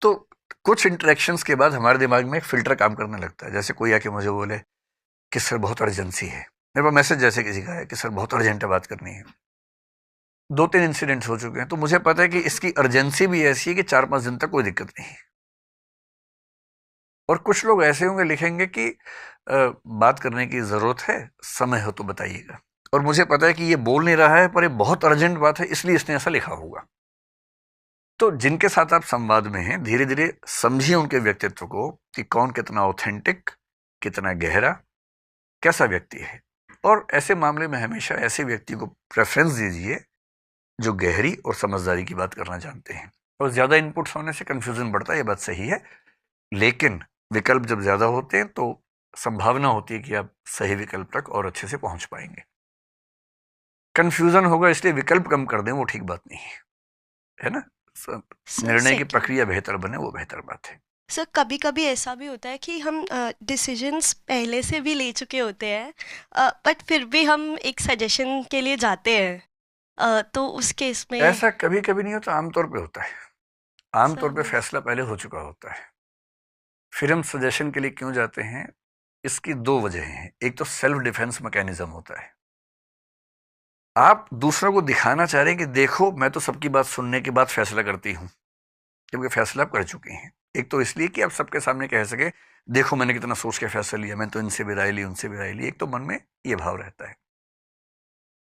तो कुछ इंटरेक्शंस के बाद हमारे दिमाग में एक फिल्टर काम करने लगता है। जैसे कोई आके मुझे बोले कि सर बहुत अर्जेंसी है, मेरे पास मैसेज जैसे किसी का है कि सर बहुत अर्जेंट है, बात करनी है। 2-3 इंसिडेंट्स हो चुके हैं, तो मुझे पता है कि इसकी अर्जेंसी भी ऐसी है कि 4-5 दिन तक कोई दिक्कत नहीं। और कुछ लोग ऐसे होंगे लिखेंगे कि बात करने की जरूरत है, समय हो तो बताइएगा। और मुझे पता है कि ये बोल नहीं रहा है पर ये बहुत अर्जेंट बात है, इसलिए इसने ऐसा लिखा होगा। तो जिनके साथ आप संवाद में हैं, धीरे धीरे समझिए उनके व्यक्तित्व को कि कौन कितना ऑथेंटिक, कितना गहरा, कैसा व्यक्ति है। और ऐसे मामले में हमेशा ऐसे व्यक्ति को प्रेफरेंस दीजिए जो गहरी और समझदारी की बात करना जानते हैं। और ज्यादा इनपुट्स होने से कंफ्यूजन बढ़ता है, ये बात सही है, लेकिन विकल्प जब ज्यादा होते हैं तो संभावना होती है कि आप सही विकल्प तक और अच्छे से पहुंच पाएंगे। कंफ्यूजन होगा इसलिए विकल्प कम कर दें, वो ठीक बात नहीं है, है ना। निर्णय की प्रक्रिया बेहतर बने, वो बेहतर बात है। सर कभी कभी ऐसा भी होता है कि हम डिसीजंस पहले से भी ले चुके होते हैं, बट फिर भी हम एक सजेशन के लिए जाते हैं, तो उस केस में ऐसा कभी कभी नहीं होता, आमतौर पे होता है। आमतौर पे सर। फैसला पहले हो चुका होता है, फिर हम सजेशन के लिए क्यों जाते हैं। इसकी दो वजह हैं। एक तो सेल्फ डिफेंस मैकेनिज्म होता है, आप दूसरों को दिखाना चाह रहे हैं कि देखो मैं तो सबकी बात सुनने के बाद फैसला करती हूं, जबकि फैसला आप कर चुके हैं। एक तो इसलिए कि आप सबके सामने कह सके देखो मैंने कितना सोच के फैसला लिया, मैं तो इनसे भी राय ली, उनसे भी राय ली। एक तो मन में ये भाव रहता है।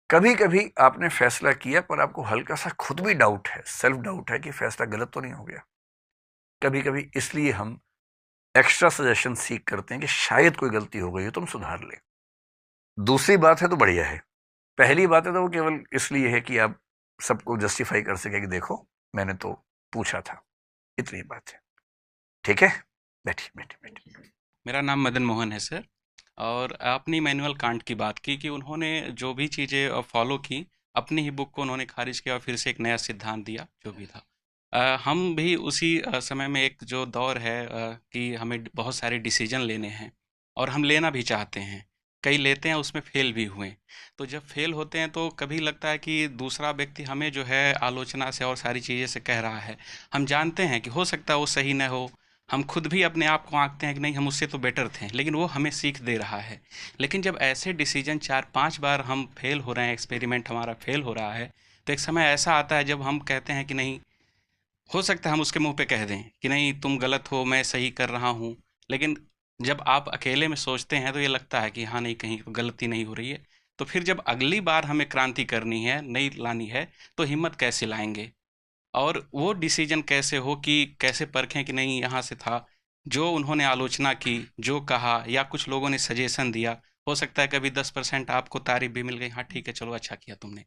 कभी कभी आपने फैसला किया पर आपको हल्का सा खुद भी डाउट है, सेल्फ डाउट है कि फैसला गलत तो नहीं हो गया। कभी कभी इसलिए हम एक्स्ट्रा सजेशन सीख करते हैं कि शायद कोई गलती हो गई हो, तुम सुधार ले। दूसरी बात है तो बढ़िया है, पहली बात है तो वो केवल इसलिए है कि आप सबको जस्टिफाई कर सके कि देखो मैंने तो पूछा था, इतनी बात है। ठीक है, बैठिए बैठिए बैठिए। मेरा नाम मदन मोहन है सर। और आपने इमैनुअल कांट की बात की कि उन्होंने जो भी चीज़ें फॉलो की, अपनी ही बुक को उन्होंने खारिज किया और फिर से एक नया सिद्धांत दिया जो भी था। हम भी उसी समय में एक जो दौर है कि हमें बहुत सारे डिसीजन लेने हैं और हम लेना भी चाहते हैं। कई लेते हैं, उसमें फेल भी हुए। तो जब फेल होते हैं तो कभी लगता है कि दूसरा व्यक्ति हमें जो है आलोचना से और सारी चीज़ें से कह रहा है। हम जानते हैं कि हो सकता है वो सही न हो, हम खुद भी अपने आप को आंकते हैं कि नहीं हम उससे तो बेटर थे, लेकिन वो हमें सीख दे रहा है। लेकिन जब ऐसे डिसीजन 4-5 बार हम फेल हो रहे हैं, एक्सपेरिमेंट हमारा फेल हो रहा है, तो एक समय ऐसा आता है जब हम कहते हैं कि नहीं, हो सकता है हम उसके मुंह पे कह दें कि नहीं तुम गलत हो, मैं सही कर रहा हूँ। लेकिन जब आप अकेले में सोचते हैं तो ये लगता है कि हाँ नहीं, कहीं गलती नहीं हो रही है। तो फिर जब अगली बार हमें क्रांति करनी है, नई लानी है, तो हिम्मत कैसे लाएंगे और वो डिसीजन कैसे हो कि कैसे परखें कि नहीं यहाँ से था जो उन्होंने आलोचना की, जो कहा या कुछ लोगों ने सजेशन दिया। हो सकता है कभी 10% आपको तारीफ भी मिल गई, हाँ ठीक है चलो अच्छा किया तुमने।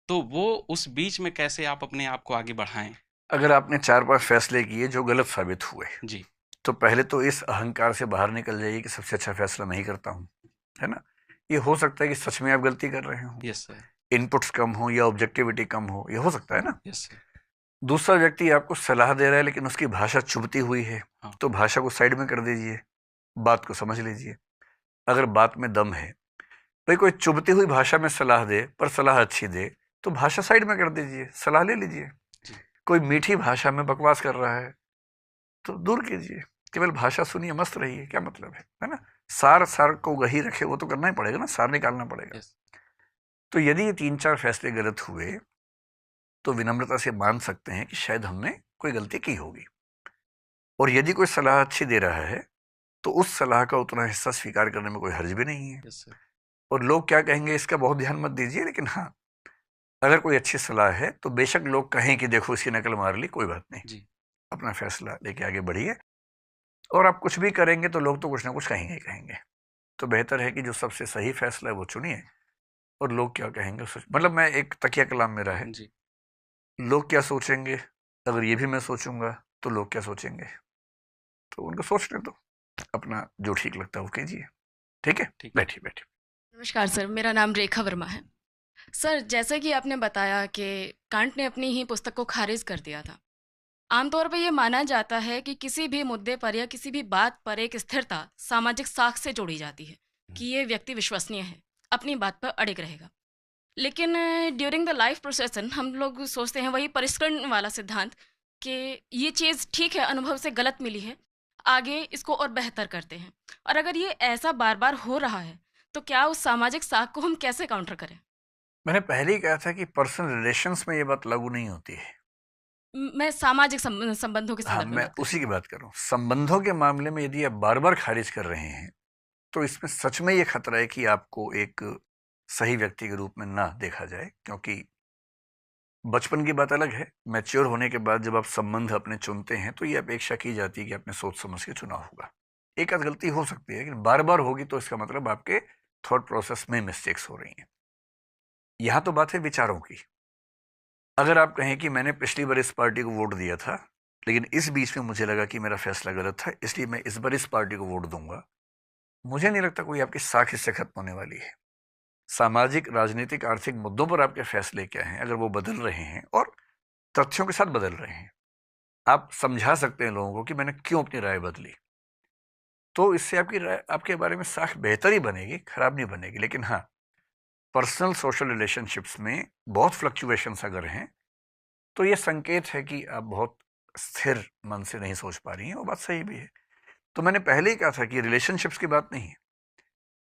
तो वो उस बीच में कैसे आप अपने आप को आगे बढ़ाएं। अगर आपने 4-5 फैसले किए जो गलत साबित हुए, जी। तो पहले तो इस अहंकार से बाहर निकल जाइए कि सबसे अच्छा फैसला मैं ही करता हूँ, है ना। ये हो सकता है कि सच में आप गलती कर रहे हो, यस सर। इनपुट्स कम हो या ऑब्जेक्टिविटी कम हो, ये हो सकता है ना। Yes sir. दूसरा व्यक्ति आपको सलाह दे रहा है लेकिन उसकी भाषा चुभती हुई है, हाँ। तो भाषा को साइड में कर दीजिए, बात को समझ लीजिए। अगर बात में दम है, भाई कोई चुभती हुई भाषा में सलाह दे पर सलाह अच्छी दे, तो भाषा साइड में कर दीजिए, सलाह ले लीजिए। जी। कोई मीठी भाषा में बकवास कर रहा है तो दूर कीजिए, केवल भाषा सुनिए, मस्त रहिए, क्या मतलब है ना। सार सार को वही रखे, वो तो करना ही पड़ेगा ना, सार निकालना पड़ेगा। यस। तो यदि ये 3-4 फैसले गलत हुए तो विनम्रता से मान सकते हैं कि शायद हमने कोई गलती की होगी। और यदि कोई सलाह अच्छी दे रहा है तो उस सलाह का उतना हिस्सा स्वीकार करने में कोई हर्ज भी नहीं है। Yes sir. और लोग क्या कहेंगे इसका बहुत ध्यान मत दीजिए, लेकिन हाँ, अगर कोई अच्छी सलाह है तो बेशक लोग कहें कि देखो इसकी नकल मार ली, कोई बात नहीं, जी। अपना फैसला लेके आगे बढ़िए। और आप कुछ भी करेंगे तो लोग तो कुछ ना कुछ कहेंगे ही कहेंगे। तो बेहतर है कि जो सबसे सही फैसला है वो चुनिए, और लोग क्या कहेंगे मतलब मैं एक तकिया कलाम मेरा है, जी। लोग क्या सोचेंगे, अगर ये भी मैं सोचूंगा तो लोग क्या सोचेंगे। तो उनको सोचने दो, अपना जो ठीक लगता है वो कीजिए। ठीक है, ठीक है। बैठिए बैठिए। नमस्कार सर, मेरा नाम रेखा वर्मा है। सर, जैसे कि आपने बताया कि कांट ने अपनी ही पुस्तक को खारिज कर दिया था। आमतौर पर यह माना जाता है कि किसी भी मुद्दे पर या किसी भी बात पर एक स्थिरता सामाजिक साख से जोड़ी जाती है कि ये व्यक्ति विश्वसनीय है, अपनी बात पर अड़िग रहेगा। लेकिन ड्यूरिंग द लाइफ प्रोसेसन हम लोग सोचते हैं वही परिष्करण वाला सिद्धांत कि ये चीज़ ठीक है, अनुभव से गलत मिली है, आगे इसको और बेहतर करते हैं। और अगर ये ऐसा बार बार हो रहा है तो क्या उस सामाजिक साख को हम कैसे काउंटर करें? मैंने पहले ही कहा था कि पर्सनल रिलेशंस में ये बात लागू नहीं होती है। मैं सामाजिक संबंधों के हाँ, संदर्भ में मैं बात कर रही उसी की बात कर रहा हूँ। संबंधों के मामले में यदि आप बार बार खारिज कर रहे हैं तो इसमें सच में ये खतरा है कि आपको एक सही व्यक्ति के रूप में ना देखा जाए, क्योंकि बचपन की बात अलग है, मैच्योर होने के बाद जब आप संबंध अपने चुनते हैं तो ये अपेक्षा की जाती है कि आपने सोच समझ के चुना होगा। एक आध गलती हो सकती है, लेकिन बार बार होगी तो इसका मतलब आपके थॉट प्रोसेस में मिस्टेक्स हो रही हैं। यहाँ तो बात है विचारों की। अगर आप कहें कि मैंने पिछली बार इस पार्टी को वोट दिया था, लेकिन इस बीच में मुझे लगा कि मेरा फैसला गलत था, इसलिए मैं इस बार इस पार्टी को वोट दूंगा, मुझे नहीं लगता कोई आपकी साख इससे खत्म होने वाली है। सामाजिक, राजनीतिक, आर्थिक मुद्दों पर आपके फैसले क्या हैं, अगर वो बदल रहे हैं और तथ्यों के साथ बदल रहे हैं, आप समझा सकते हैं लोगों को कि मैंने क्यों अपनी राय बदली, तो इससे आपकी राय, आपके बारे में साख बेहतर ही बनेगी, खराब नहीं बनेगी। लेकिन हाँ, पर्सनल सोशल रिलेशनशिप्स में बहुत फ्लक्चुएशंस अगर हैं तो ये संकेत है कि आप बहुत स्थिर मन से नहीं सोच पा रही हैं, वो बात सही भी है। तो मैंने पहले ही कहा था कि रिलेशनशिप्स की बात नहीं है,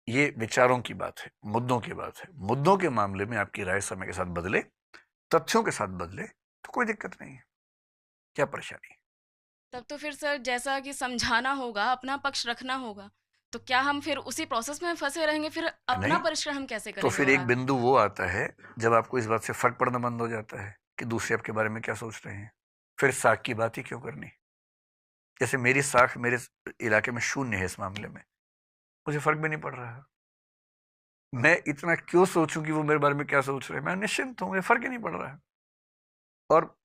ये विचारों की बात है, मुद्दों की बात है। मुद्दों के मामले में आपकी राय समय के साथ बदले, तथ्यों के साथ बदले तो कोई दिक्कत नहीं है। क्या परेशानी है? तब तो फिर सर जैसा कि समझाना होगा, अपना पक्ष रखना होगा, तो क्या हम फिर उसी प्रोसेस में फंसे रहेंगे? फिर अपना नहीं, परिश्रम हम कैसे तो करेंगे फिर और एक आगे? बिंदु वो आता है जब आपको इस बात से फर्क पड़ना बंद हो जाता है कि दूसरे आपके बारे में क्या सोच रहे हैं। फिर साख की बात ही क्यों करनी? जैसे मेरी साख मेरे इलाके में शून्य है, इस मामले में मुझे फर्क भी नहीं पड़ रहा है। मैं इतना क्यों सोचूं कि वो मेरे बारे में क्या सोच रहे हैं? मैं निश्चिंत हूं, मुझे फर्क ही नहीं पड़ रहा है। और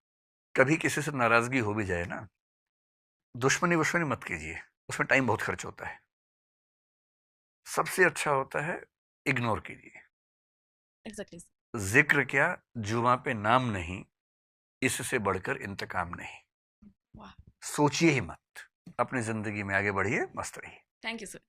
कभी किसी से नाराजगी हो भी जाए ना, दुश्मनी वुश्मनी मत कीजिए, उसमें टाइम बहुत खर्च होता है। सबसे अच्छा होता है इग्नोर कीजिए। एग्जैक्टली। जिक्र क्या, जुबां पे नाम नहीं, इससे बढ़कर इंतकाम नहीं। वाह। सोचिए ही मत, अपनी जिंदगी में आगे बढ़िए, मस्त रहिए। Thank you sir.